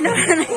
naman.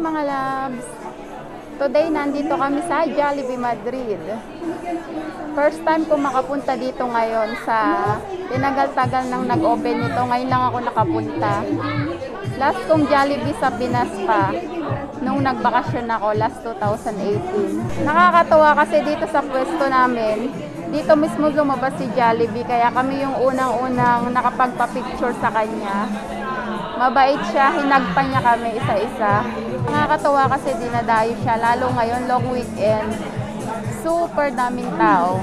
Mga loves, today nandito kami sa Jollibee Madrid. First time ko makapunta dito ngayon sa tinagal-tagal nang nag-open nito. Ngayon lang ako nakapunta. Last kong Jollibee sa Pinas pa nung nagbakasyon ako last 2018. Nakakatuwa kasi dito sa pwesto namin, dito mismo lumabas si Jollibee, kaya kami yung unang-unang nakapagpa-picture sa kanya. Mabait siya, hinagpa niya kami isa-isa. Nakakatuwa kasi dinadayo siya, lalo ngayon long weekend. Super daming tao.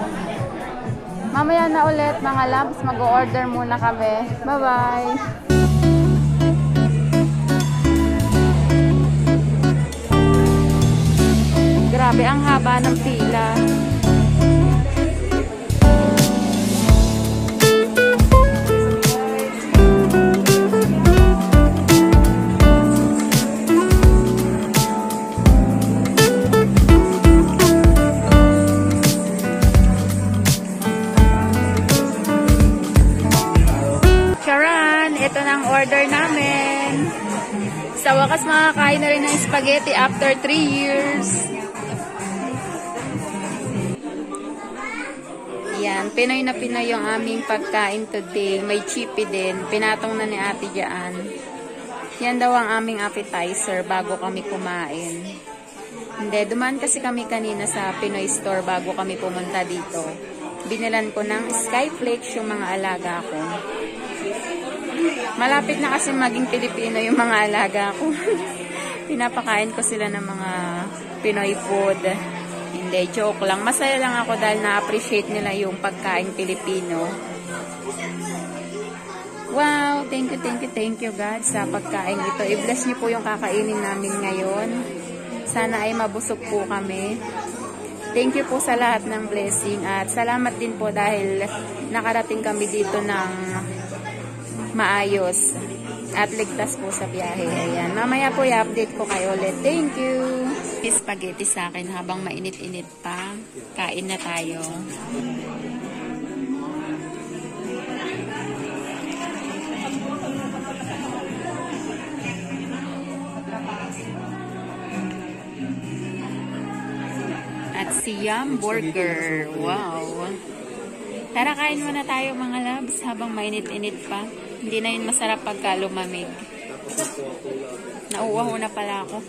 Mamaya na ulit mga loves, mag-order muna kami. Bye-bye! Grabe, ang haba ng pila. Ito na ang order namin. Sa wakas makakain na rin ng spaghetti after 3 years. Yan, Pinoy na Pinoy yung aming pagkain today. May chippy din. Pinatong na ni ate dyan. Yan daw ang aming appetizer bago kami kumain. Hindi, dumaan kasi kami kanina sa Pinoy store bago kami pumunta dito. Binilan ko ng Skyflakes yung mga alaga ko. Malapit na kasi maging Pilipino yung mga alaga ko. Pinapakain ko sila ng mga Pinoy food. Hindi, joke lang. Masaya lang ako dahil na-appreciate nila yung pagkain Pilipino. Wow! Thank you God sa pagkain ito. I-bless niyo po yung kakainin namin ngayon. Sana ay mabusog po kami. Thank you po sa lahat ng blessing. At salamat din po dahil nakarating kami dito ng maayos at ligtas po sa biyahe. Ayan. Mamaya po i-update ko kayo ulit. Thank you! Spaghetti sa akin habang mainit-init pa. Kain na tayo. At Siam Burger. Wow! Tara, kain muna tayo mga loves habang mainit-init pa. Hindi na yun masarap pagka lumamig. Nauuwaw na pala ako.